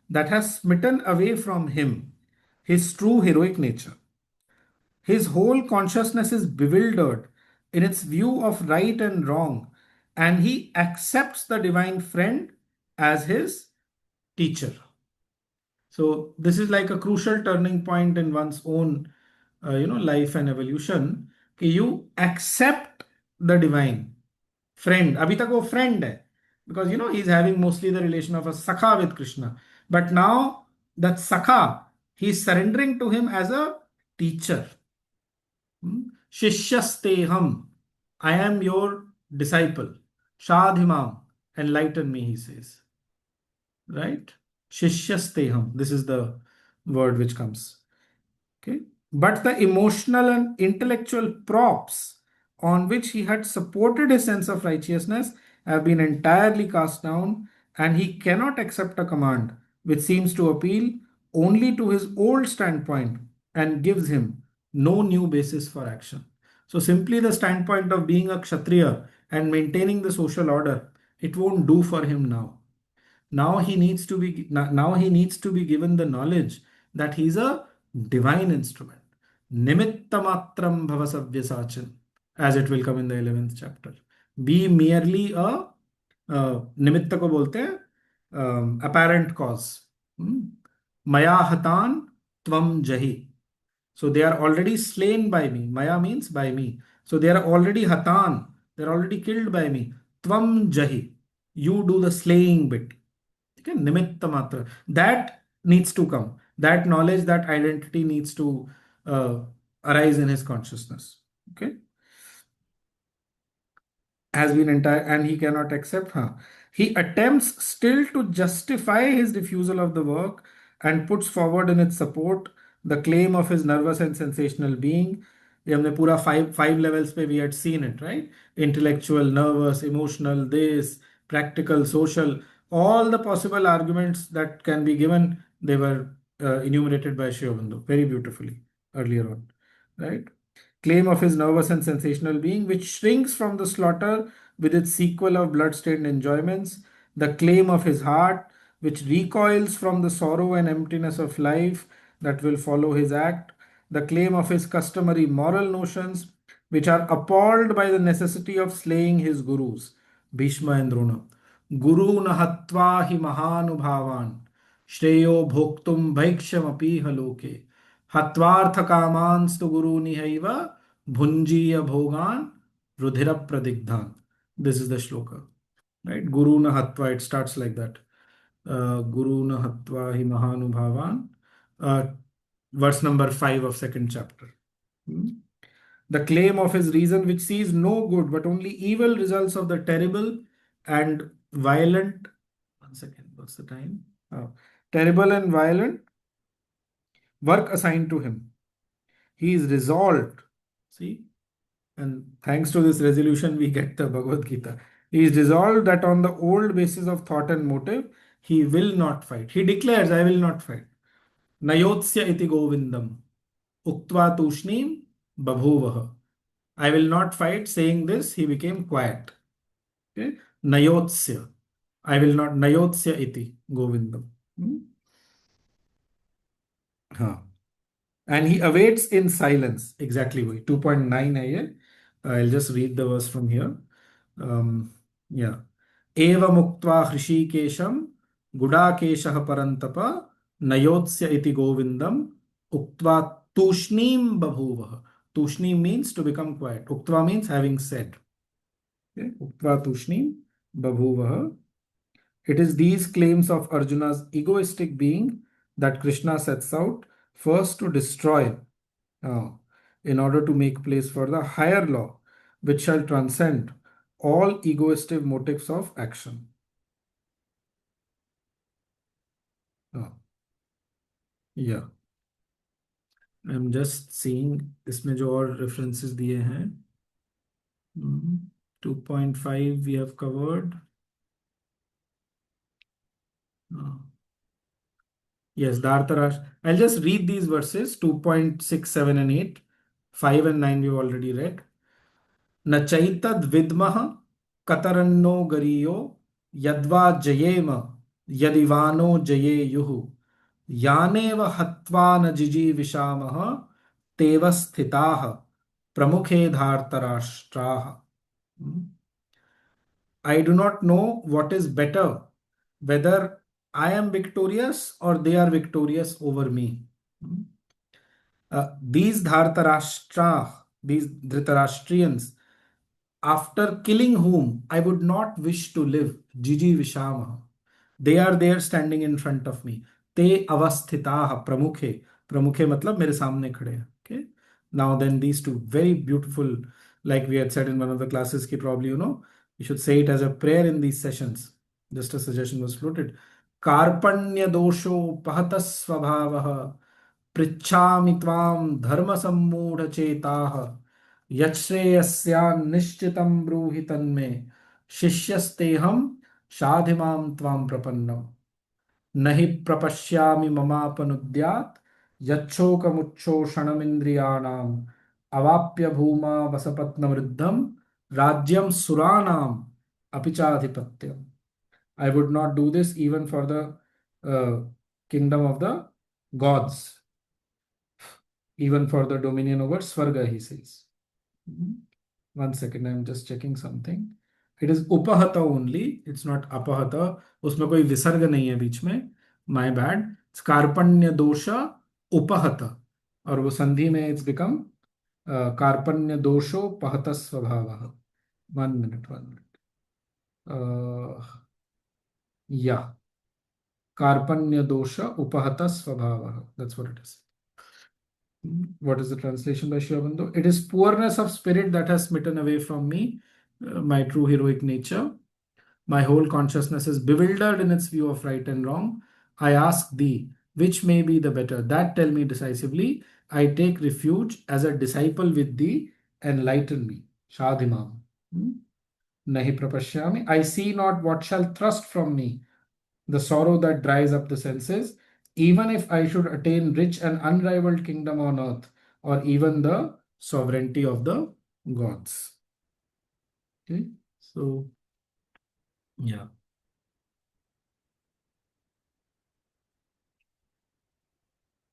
that has smitten away from him his true heroic nature. His whole consciousness is bewildered in its view of right and wrong, and he accepts the divine friend as his teacher. So this is like a crucial turning point in one's own, life and evolution. कि you accept the divine friend. अभी तक वो friend है, because he's having mostly the relation of a sakha with Krishna. But now that sakha, he's surrendering to him as a teacher. Shishyasteham, I am your disciple. Shadhimam, enlighten me, he says. Right? Shishyasteham, this is the word which comes. Okay. But the emotional and intellectual props on which he had supported his sense of righteousness have been entirely cast down, and he cannot accept a command which seems to appeal only to his old standpoint and gives him no new basis for action. So simply the standpoint of being a Kshatriya and maintaining the social order, it won't do for him now. Now he needs to be given the knowledge that he's a divine instrument. Nimittamatram bhavasavya, as it will come in the 11th chapter. Be merely a nimitta ko bolte hain, apparent cause. Maya hatan tvam jahi. So they are already slain by me. Maya means by me. So they are already hatan. They are already killed by me. Tvam jahi. You do the slaying bit. Okay? Nimitta matra. That needs to come. That knowledge, that identity needs to arise in his consciousness. Okay? Has been entire, and he cannot accept. He attempts still to justify his refusal of the work and puts forward in its support the claim of his nervous and sensational being. ये हमने पूरा five levels पे we had seen it, right? Intellectual, nervous, emotional, this, practical, social, all the possible arguments that can be given, they were enumerated by Sri Aurobindo very beautifully earlier on, right? Claim of his nervous and sensational being, which shrinks from the slaughter with its sequel of blood-stained enjoyments, the claim of his heart, which recoils from the sorrow and emptiness of life that will follow his act, the claim of his customary moral notions, which are appalled by the necessity of slaying his gurus, Bhishma and Drona. Guru nahatva hi mahanubhavan, shreyo bhoktum bhaikshyamapi haloke. हत्वार्थ कामांस्तु गुरु निहैव भुंजीय भोगान रुधिर प्रदिग्धान. This is the shloka, right? Guru na hatva, it starts like that. Guru na hatva hi mahanubhavan. Verse number 5 of 2nd chapter. The claim of his reason, which sees no good but only evil results of the terrible and violent. 1 second, what's the time? Terrible and violent, work assigned to him. He is resolved. See, and thanks to this resolution, we get the Bhagavad Gita. He is resolved that on the old basis of thought and motive, he will not fight. He declares, I will not fight. Nayotsya iti govindam. Uktva tushnim babhuvaha. I will not fight. Saying this, he became quiet. Okay? Nayotsya. I will not. Nayotsya iti govindam. Huh. And he awaits in silence. Exactly. 2.9 hai ye. I'll just read the verse from here. Yeah. Eva muktva hrishikesham gudakeshah parantapa nayotsya iti govindam uktva tushnim babhuvaha. Tushnim means to become quiet. Uktva means having said. Okay? Uktva tushnim babhuvaha. It is these claims of Arjuna's egoistic being that Krishna sets out first to destroy in order to make place for the higher law, which shall transcend all egoistic motives of action. Yeah. I'm just seeing इसमें जो और references दिए हैं. 2.5 we have covered. Yes, Dhartarash. I'll just read these verses 2.6, 7, and 8. 5 and 9 we've already read. न चैतद विद्मः कतरन्नो गरीयो यद्वा जयेम यदिवानो जयेयुः यानेव हत्वा न जिजीविषामः तेव स्थिताः प्रमुखे धार्तराष्ट्राः. I do not know what is better, whether I am victorious or they are victorious over me. These Dhartarashtra, these Dhritarashtrians, after killing whom I would not wish to live, Jiji Vishamaha. They are there standing in front of me. Te avasthitaha pramukhe. Pramukhe matlab mere samne khade hain. Okay. Now then these two very beautiful, like we had said in one of the classes, ki probably you should say it as a prayer in these sessions. Just a suggestion was floated. Karpanya dosho pahatas svabhavaha pritchami tvam dharma sammudha chetaha यच्छ्रेयस्या निश्चितं ब्रूहि तन्मे शिष्यस्तेहं शाधिमां त्वां प्रपन्नम् न हि प्रपश्यामि ममापनुद्यात् यच्छोकमुच्छोषणमिन्द्रियाणाम् अवाप्य भूमा वसपत्नवृद्धं राज्यं सुराणाम् अपि चाधिपत्यम्. I would not do this even for the kingdom of the gods, even for the dominion over Svarga, he says. 1 second, I'm just checking something. It is upahata only, it's not apahata. उसमें कोई विसर्ग नहीं है बीच में. My bad. It's कार्पण्य दोषा उपहत और वो संधि में it's become कार्पण्य दोषो पहत स्वभावः. 1 minute. Yeah. कार्पण्य दोष उपहत स्वभावः. That's what it is. What is the translation by Shiva Bandhu? It is poorness of spirit that has smitten away from me, my true heroic nature. My whole consciousness is bewildered in its view of right and wrong. I ask thee, which may be the better? That tell me decisively. I take refuge as a disciple with thee, enlighten me. Shadhimam. Nahi prapashyami. I see not what shall thrust from me the sorrow that dries up the senses, even if I should attain rich and unrivaled kingdom on earth, or even the sovereignty of the gods. Okay, so yeah.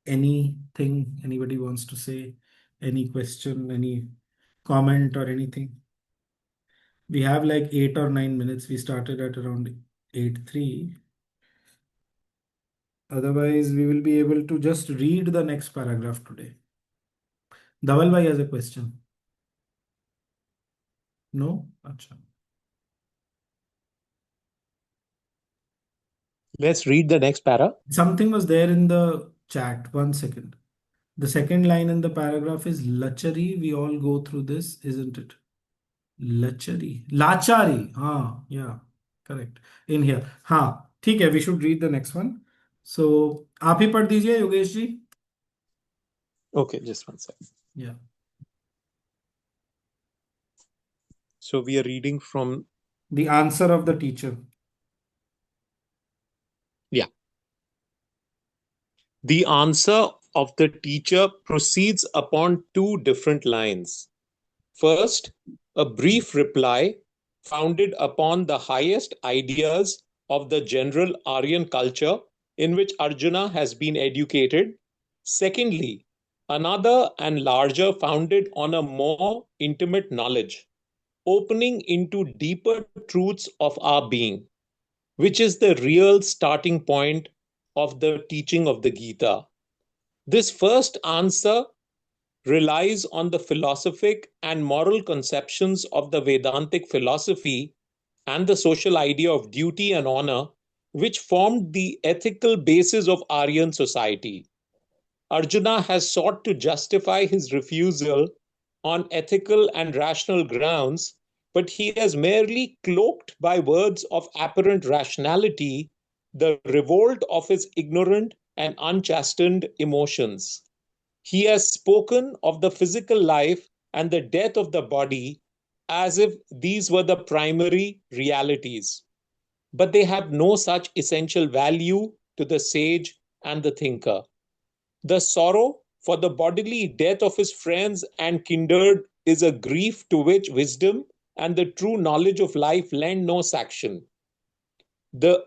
Anything anybody wants to say? Any question, any comment or anything? We have like 8 or 9 minutes. We started at around 8:03. Otherwise, we will be able to just read the next paragraph today. Dhaval bhai has a question. No? Achha. Let's read the next para. Something was there in the chat. 1 second. The second line in the paragraph is Lachari. We all go through this, isn't it? Lachari. Lachari. Yeah, correct. In here. ठीक है, we should read the next one. So आप ही पढ़ दीजिए Yogesh ji. Okay, just one second. Yeah. So we are reading from The answer of the teacher. the answer of the teacher proceeds upon two different lines. First, a brief reply founded upon the highest ideas of the general Aryan culture in which Arjuna has been educated. Secondly, another and larger founded on a more intimate knowledge, opening into deeper truths of our being, which is the real starting point of the teaching of the Gita. This first answer relies on the philosophic and moral conceptions of the Vedantic philosophy and the social idea of duty and honor, which formed the ethical basis of Aryan society. Arjuna has sought to justify his refusal on ethical and rational grounds, but he has merely cloaked by words of apparent rationality the revolt of his ignorant and unchastened emotions. He has spoken of the physical life and the death of the body as if these were the primary realities, but they have no such essential value to the sage and the thinker. The sorrow for the bodily death of his friends and kindred is a grief to which wisdom and the true knowledge of life lend no sanction. The,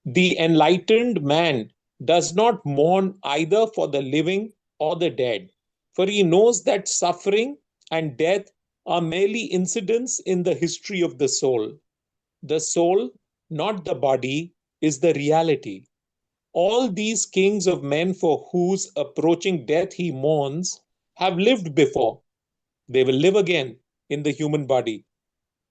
the enlightened man does not mourn either for the living or the dead, for he knows that suffering and death are merely incidents in the history of the soul. The soul, not the body, is the reality. All these kings of men for whose approaching death he mourns have lived before. They will live again in the human body.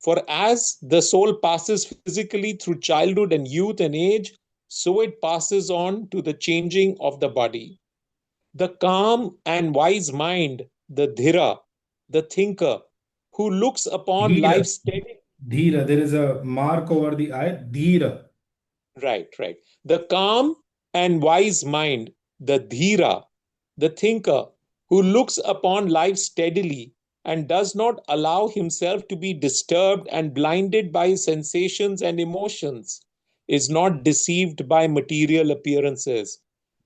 For as the soul passes physically through childhood and youth and age, so it passes on to the changing of the body. The calm and wise mind, the dhira, the thinker, who looks upon Dhira. life steady. Dhira. There is a mark over the I. Dhira. Right. The calm and wise mind, the dhira, the thinker, who looks upon life steadily and does not allow himself to be disturbed and blinded by sensations and emotions, is not deceived by material appearances.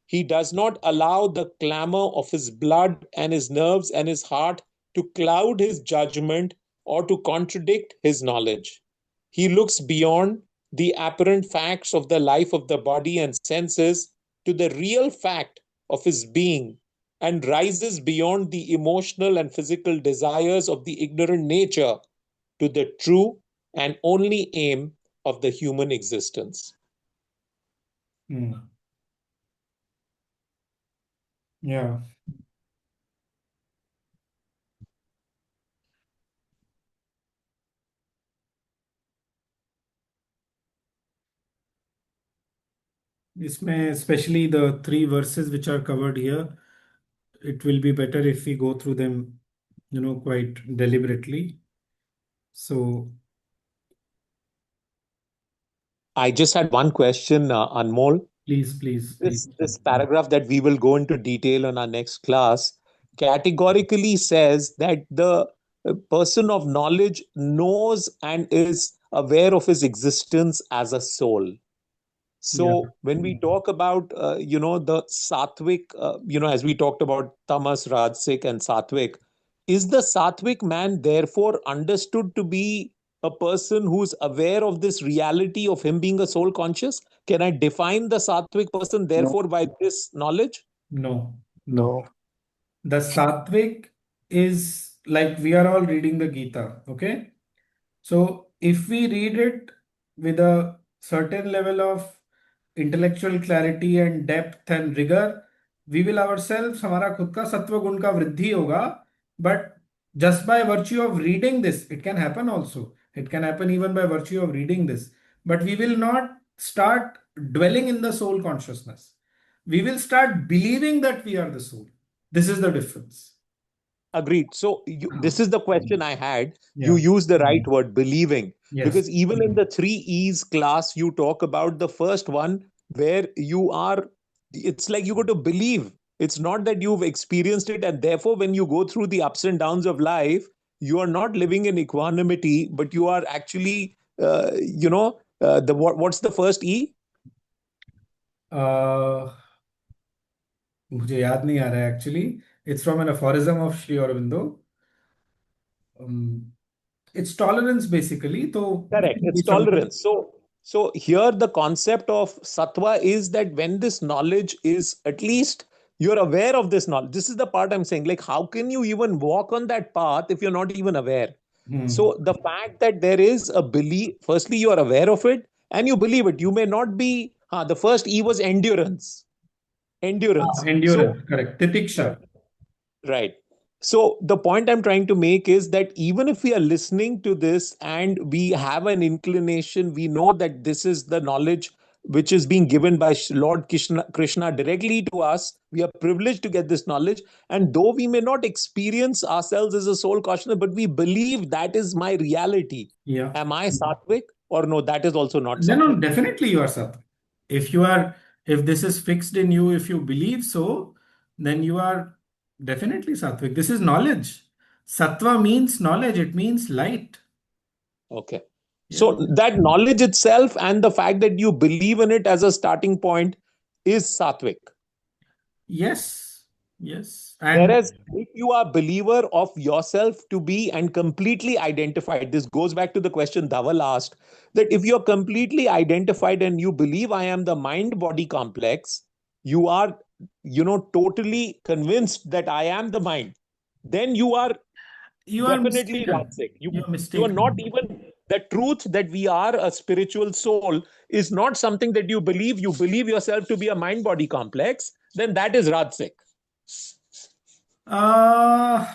He does not allow the clamor of his blood and his nerves and his heart to cloud his judgment or to contradict his knowledge. He looks beyond the apparent facts of the life of the body and senses to the real fact of his being and rises beyond the emotional and physical desires of the ignorant nature to the true and only aim of the human existence. Yeah. इसमें especially the three verses which are covered here, it will be better if we go through them, quite deliberately. So I just had one question, Anmol. please. This paragraph that we will go into detail on our next class categorically says that the person of knowledge knows and is aware of his existence as a soul. So Yeah. when we talk about the sattvic, as we talked about tamas, rajasic, and sattvic, is the sattvic man therefore understood to be a person who's aware of this reality of him being a soul conscious? Can I define the sattvic person therefore by this knowledge? No. No. The Sattvic is like we are all reading the Gita, okay? So if we read it with a certain level of intellectual clarity and depth and rigor, we will ourselves, हमारा खुद का सत्व गुण का वृद्धि होगा. But just by virtue of reading this, it can happen also. It can happen even by virtue of reading this. But we will not start dwelling in the soul consciousness. We will start believing that we are the soul. This is the difference. Agreed. So this is the question I had. You Yeah. use the right word, believing. Yes. Because even in the 3 E's class, you talk about the first one where you are it's like you got to believe. It's not that you've experienced it, and therefore, when you go through the ups and downs of life, you are not living in equanimity, but you are actually, what's the first E? Uh, मुझे याद नहीं आ रहा है actually. It's from an aphorism of Sri Aurobindo. Um, it's tolerance basically. तो Correct. It's something. tolerance. So here the concept of sattva is that when this knowledge is, at least you're aware of this knowledge. This is the part I'm saying. Like, how can you even walk on that path if you're not even aware? So the fact that there is a belief, firstly, you are aware of it and you believe it. You may not be, the first E was endurance. Endurance. So, Endurance, correct. Titiksha. right. So the point I'm trying to make is that even if we are listening to this and we have an inclination, we know that this is the knowledge which is being given by Lord Krishna directly to us. We are privileged to get this knowledge. And though we may not experience ourselves as a soul consciousness, but we believe that is my reality. Yeah. Am I sattvic or no? That is also not No, sattvic. definitely you are sattvic. If this is fixed in you, if you believe so, then you are definitely sattvic. This is knowledge. Sattva means knowledge. It means light. Okay. Yeah. So that knowledge itself and the fact that you believe in it as a starting point is sattvic. Yes. Yes. And Whereas if you are a believer of yourself to be and completely identified, this goes back to the question Dhaval asked, that if you're completely identified and you believe I am the mind-body complex, you are, totally convinced that I am the mind, then you are you are definitely mistaken. Ratsik. You are You are mistaken. not even, the truth that we are a spiritual soul is not something that you believe. You believe yourself to be a mind-body complex, then that is Ratsik. Uh,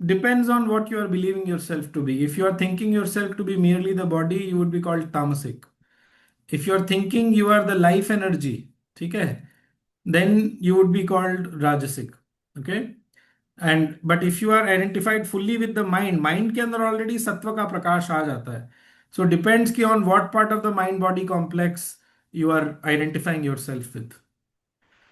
Depends on what you are believing yourself to be. If you are thinking yourself to be merely the body, you would be called tamasic. If you are thinking you are the life energy, okay, then you would be called rajasic. Okay. And but if you are identified fully with the mind के अंदर already सत्व का प्रकाश आ जाता है. So depends कि on what part of the mind body complex you are identifying yourself with.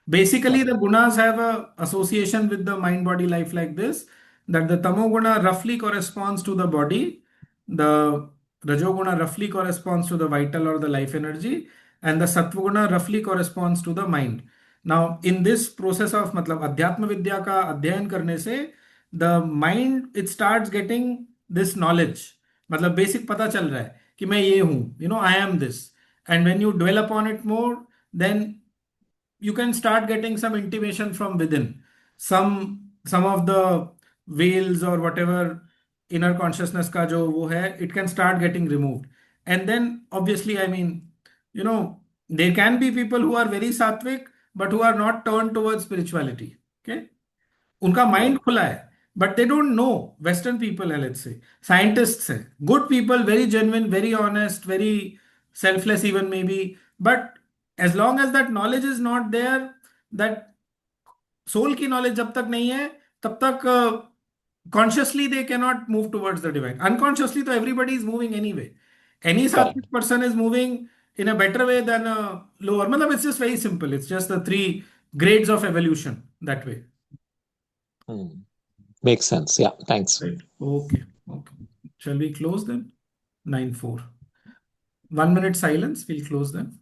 Basically, the gunas have a association with the mind body life like this, that the tamoguna roughly corresponds to the body, the rajoguna roughly corresponds to the vital or the life energy, and the sattvaguna roughly corresponds to the mind. Now, in this process of मतलब अध्यात्म विद्या का अध्ययन करने से the mind it starts getting this knowledge, मतलब basic पता चल रहा है कि मैं ये हूँ, I am this, and when you dwell upon it more, then you can start getting some intimation from within. Some of the veils or whatever inner consciousness ka jo wo hai, it can start getting removed. And then obviously, I mean, there can be people who are very sattvic, but who are not turned towards spirituality. Okay. उनका mind खुला है, but they don't know. Western people है, let's say, scientists है, good people, very genuine, very honest, very selfless even maybe, but as long as that knowledge is not there, that soul की knowledge जब तक नहीं है, तब तक consciously they cannot move towards the divine. Unconsciously तो everybody is moving anyway. Any Correct. sattvic person is moving in a better way than a lower. मतलब it's just very simple. It's just the three grades of evolution that way. Makes sense. Yeah, thanks. Right. Okay. Okay. Shall we close then? 9:04. 1 minute silence. We'll close then.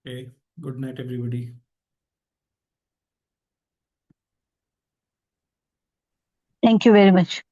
Okay. Good night, everybody. Thank you very much.